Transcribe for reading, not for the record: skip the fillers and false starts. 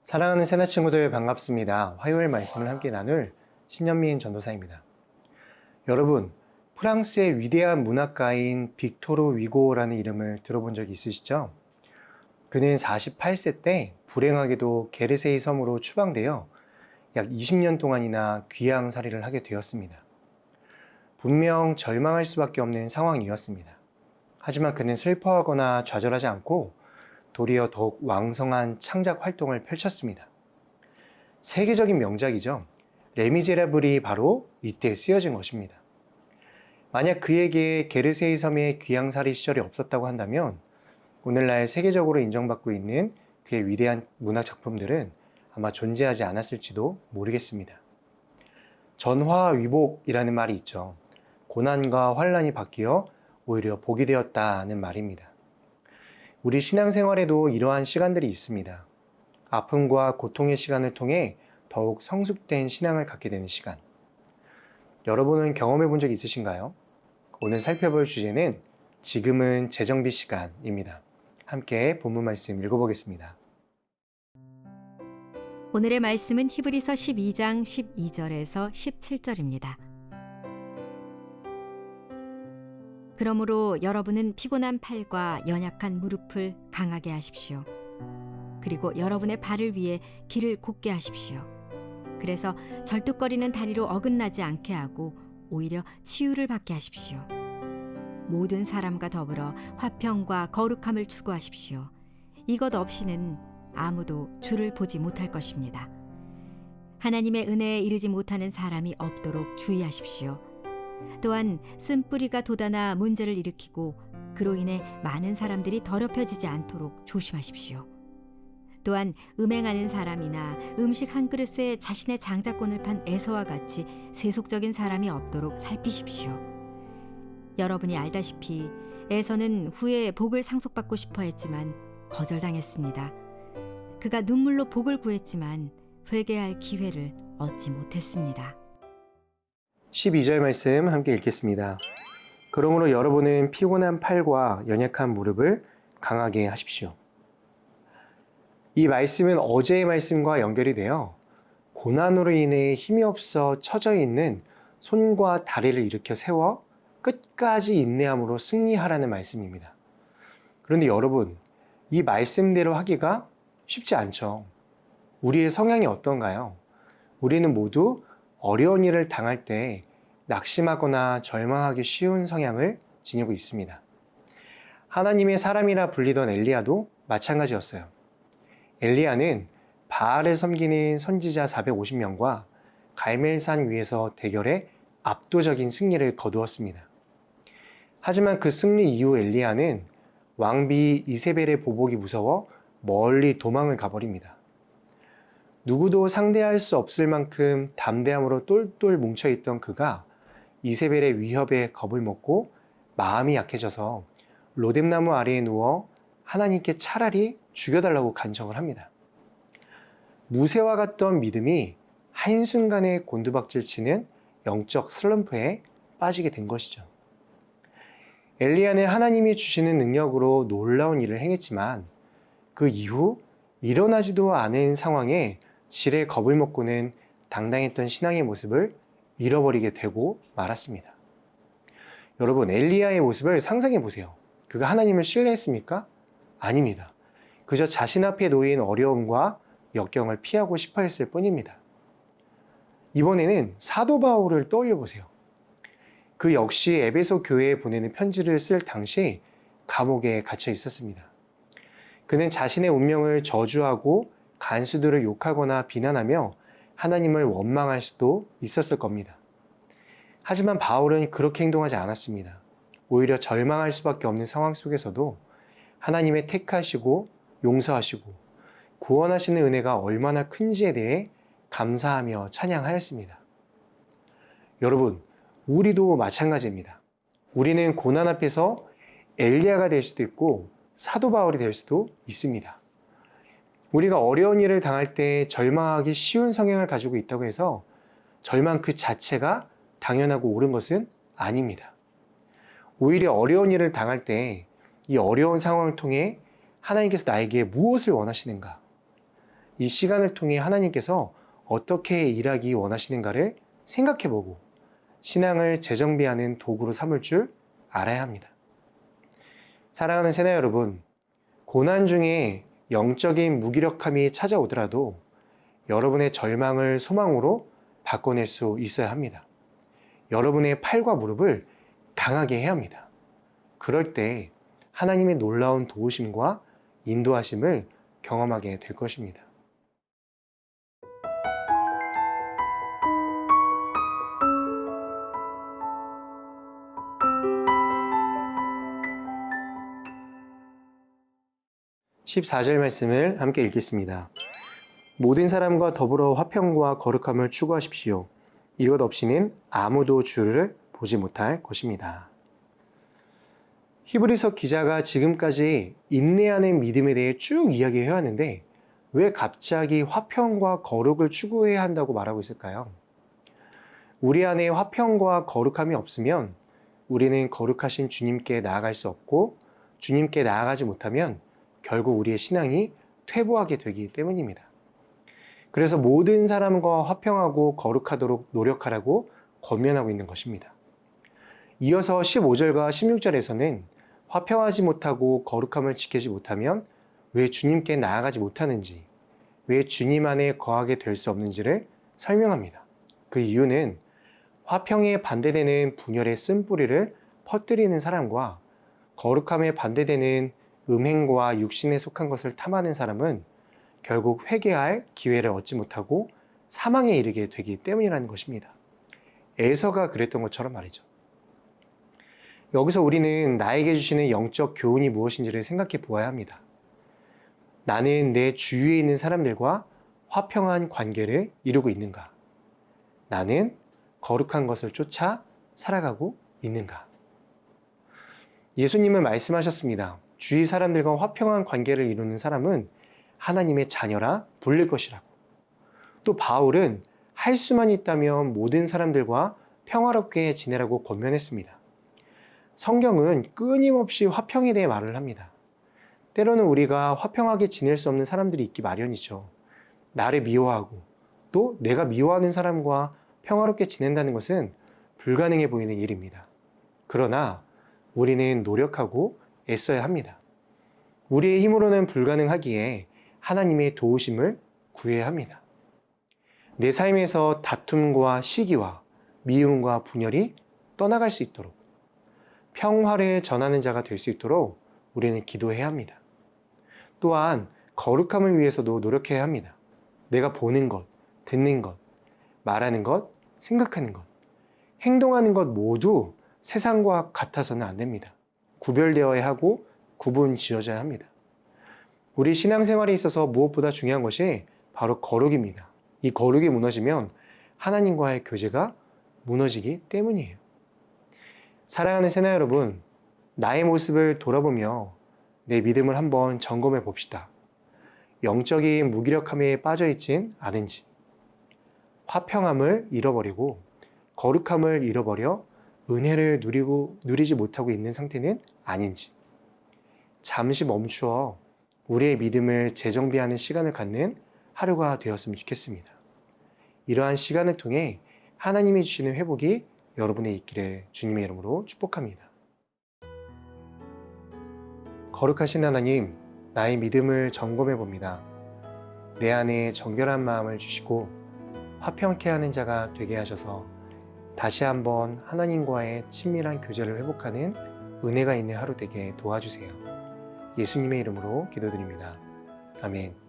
사랑하는 새나 친구들 반갑습니다. 화요일 말씀을 함께 나눌 신현민 전도사입니다. 여러분, 프랑스의 위대한 문학가인 빅토르 위고라는 이름을 들어본 적이 있으시죠? 그는 48세 때 불행하게도 게르세이 섬으로 추방되어 약 20년 동안이나 귀양살이를 하게 되었습니다. 분명 절망할 수밖에 없는 상황이었습니다. 하지만 그는 슬퍼하거나 좌절하지 않고 도리어 더욱 왕성한 창작 활동을 펼쳤습니다. 세계적인 명작이죠. 레미제라블이 바로 이때 쓰여진 것입니다. 만약 그에게 게르세이 섬의 귀양살이 시절이 없었다고 한다면 오늘날 세계적으로 인정받고 있는 그의 위대한 문학 작품들은 아마 존재하지 않았을지도 모르겠습니다. 전화위복이라는 말이 있죠. 고난과 환난이 바뀌어 오히려 복이 되었다는 말입니다. 우리 신앙생활에도 이러한 시간들이 있습니다. 아픔과 고통의 시간을 통해 더욱 성숙된 신앙을 갖게 되는 시간. 여러분은 경험해 본 적 있으신가요? 오늘 살펴볼 주제는 지금은 재정비 시간입니다. 함께 본문 말씀 읽어보겠습니다. 오늘의 말씀은 히브리서 12장 12절에서 17절입니다. 그러므로 여러분은 피곤한 팔과 연약한 무릎을 강하게 하십시오. 그리고 여러분의 발을 위해 길을 곧게 하십시오. 그래서 절뚝거리는 다리로 어긋나지 않게 하고 오히려 치유를 받게 하십시오. 모든 사람과 더불어 화평과 거룩함을 추구하십시오. 이것 없이는 아무도 주를 보지 못할 것입니다. 하나님의 은혜에 이르지 못하는 사람이 없도록 주의하십시오. 또한 쓴뿌리가 돋아나 문제를 일으키고 그로 인해 많은 사람들이 더럽혀지지 않도록 조심하십시오. 또한 음행하는 사람이나 음식 한 그릇에 자신의 장자권을 판 에서와 같이 세속적인 사람이 없도록 살피십시오. 여러분이 알다시피 에서는 후에 복을 상속받고 싶어 했지만 거절당했습니다. 그가 눈물로 복을 구했지만 회개할 기회를 얻지 못했습니다. 12절 말씀 함께 읽겠습니다. 그러므로 여러분은 피곤한 팔과 연약한 무릎을 강하게 하십시오. 이 말씀은 어제의 말씀과 연결이 되어 고난으로 인해 힘이 없어 처져 있는 손과 다리를 일으켜 세워 끝까지 인내함으로 승리하라는 말씀입니다. 그런데 여러분, 이 말씀대로 하기가 쉽지 않죠. 우리의 성향이 어떤가요? 우리는 모두 어려운 일을 당할 때 낙심하거나 절망하기 쉬운 성향을 지니고 있습니다. 하나님의 사람이라 불리던 엘리야도 마찬가지였어요. 엘리야는 바알을 섬기는 선지자 450명과 갈멜산 위에서 대결에 압도적인 승리를 거두었습니다. 하지만 그 승리 이후 엘리야는 왕비 이세벨의 보복이 무서워 멀리 도망을 가버립니다. 누구도 상대할 수 없을 만큼 담대함으로 똘똘 뭉쳐있던 그가 이세벨의 위협에 겁을 먹고 마음이 약해져서 로뎀나무 아래에 누워 하나님께 차라리 죽여달라고 간청을 합니다. 무쇠와 같던 믿음이 한순간에 곤두박질치는 영적 슬럼프에 빠지게 된 것이죠. 엘리야는 하나님이 주시는 능력으로 놀라운 일을 행했지만 그 이후 일어나지도 않은 상황에 지레 겁을 먹고는 당당했던 신앙의 모습을 잃어버리게 되고 말았습니다. 여러분, 엘리야의 모습을 상상해 보세요. 그가 하나님을 신뢰했습니까? 아닙니다. 그저 자신 앞에 놓인 어려움과 역경을 피하고 싶어 했을 뿐입니다. 이번에는 사도 바울을 떠올려 보세요. 그 역시 에베소 교회에 보내는 편지를 쓸 당시 감옥에 갇혀 있었습니다. 그는 자신의 운명을 저주하고 간수들을 욕하거나 비난하며 하나님을 원망할 수도 있었을 겁니다. 하지만 바울은 그렇게 행동하지 않았습니다. 오히려 절망할 수밖에 없는 상황 속에서도 하나님의 택하시고 용서하시고 구원하시는 은혜가 얼마나 큰지에 대해 감사하며 찬양하였습니다. 여러분, 우리도 마찬가지입니다. 우리는 고난 앞에서 엘리야가 될 수도 있고 사도 바울이 될 수도 있습니다. 우리가 어려운 일을 당할 때 절망하기 쉬운 성향을 가지고 있다고 해서 절망 그 자체가 당연하고 옳은 것은 아닙니다. 오히려 어려운 일을 당할 때 이 어려운 상황을 통해 하나님께서 나에게 무엇을 원하시는가? 이 시간을 통해 하나님께서 어떻게 일하기 원하시는가를 생각해보고 신앙을 재정비하는 도구로 삼을 줄 알아야 합니다. 사랑하는 새나 여러분, 고난 중에 영적인 무기력함이 찾아오더라도 여러분의 절망을 소망으로 바꿔낼 수 있어야 합니다. 여러분의 팔과 무릎을 강하게 해야 합니다. 그럴 때 하나님의 놀라운 도우심과 인도하심을 경험하게 될 것입니다. (14절) 말씀을 함께 읽겠습니다. 모든 사람과 더불어 화평과 거룩함을 추구하십시오. 이것 없이는 아무도 주를 보지 못할 것입니다. 히브리서 기자가 지금까지 인내하는 믿음에 대해 쭉 이야기해 왔는데 왜 갑자기 화평과 거룩을 추구해야 한다고 말하고 있을까요? 우리 안에 화평과 거룩함이 없으면 우리는 거룩하신 주님께 나아갈 수 없고 주님께 나아가지 못하면 결국 우리의 신앙이 퇴보하게 되기 때문입니다. 그래서 모든 사람과 화평하고 거룩하도록 노력하라고 권면하고 있는 것입니다. 이어서 15절과 16절에서는 화평하지 못하고 거룩함을 지키지 못하면 왜 주님께 나아가지 못하는지, 왜 주님 안에 거하게 될 수 없는지를 설명합니다. 그 이유는 화평에 반대되는 분열의 쓴뿌리를 퍼뜨리는 사람과 거룩함에 반대되는 음행과 육신에 속한 것을 탐하는 사람은 결국 회개할 기회를 얻지 못하고 사망에 이르게 되기 때문이라는 것입니다. 에서가 그랬던 것처럼 말이죠. 여기서 우리는 나에게 주시는 영적 교훈이 무엇인지를 생각해 보아야 합니다. 나는 내 주위에 있는 사람들과 화평한 관계를 이루고 있는가? 나는 거룩한 것을 쫓아 살아가고 있는가? 예수님은 말씀하셨습니다. 주위 사람들과 화평한 관계를 이루는 사람은 하나님의 자녀라 불릴 것이라고. 또 바울은 할 수만 있다면 모든 사람들과 평화롭게 지내라고 권면했습니다. 성경은 끊임없이 화평에 대해 말을 합니다. 때로는 우리가 화평하게 지낼 수 없는 사람들이 있기 마련이죠. 나를 미워하고 또 내가 미워하는 사람과 평화롭게 지낸다는 것은 불가능해 보이는 일입니다. 그러나 우리는 노력하고 애써야 합니다. 우리의 힘으로는 불가능하기에 하나님의 도우심을 구해야 합니다. 내 삶에서 다툼과 시기와 미움과 분열이 떠나갈 수 있도록 평화를 전하는 자가 될 수 있도록 우리는 기도해야 합니다. 또한 거룩함을 위해서도 노력해야 합니다. 내가 보는 것, 듣는 것, 말하는 것, 생각하는 것, 행동하는 것 모두 세상과 같아서는 안 됩니다. 구별되어야 하고 구분 지어져야 합니다. 우리 신앙생활에 있어서 무엇보다 중요한 것이 바로 거룩입니다. 이 거룩이 무너지면 하나님과의 교제가 무너지기 때문이에요. 사랑하는 새나 여러분, 나의 모습을 돌아보며 내 믿음을 한번 점검해 봅시다. 영적인 무기력함에 빠져있진 않은지, 화평함을 잃어버리고 거룩함을 잃어버려 은혜를 누리지 못하고 있는 상태는 아닌지, 잠시 멈추어 우리의 믿음을 재정비하는 시간을 갖는 하루가 되었으면 좋겠습니다. 이러한 시간을 통해 하나님이 주시는 회복이 여러분의 있기를 주님의 이름으로 축복합니다. 거룩하신 하나님, 나의 믿음을 점검해 봅니다. 내 안에 정결한 마음을 주시고 화평케 하는 자가 되게 하셔서 다시 한번 하나님과의 친밀한 교제를 회복하는 은혜가 있는 하루 되게 도와주세요. 예수님의 이름으로 기도드립니다. 아멘.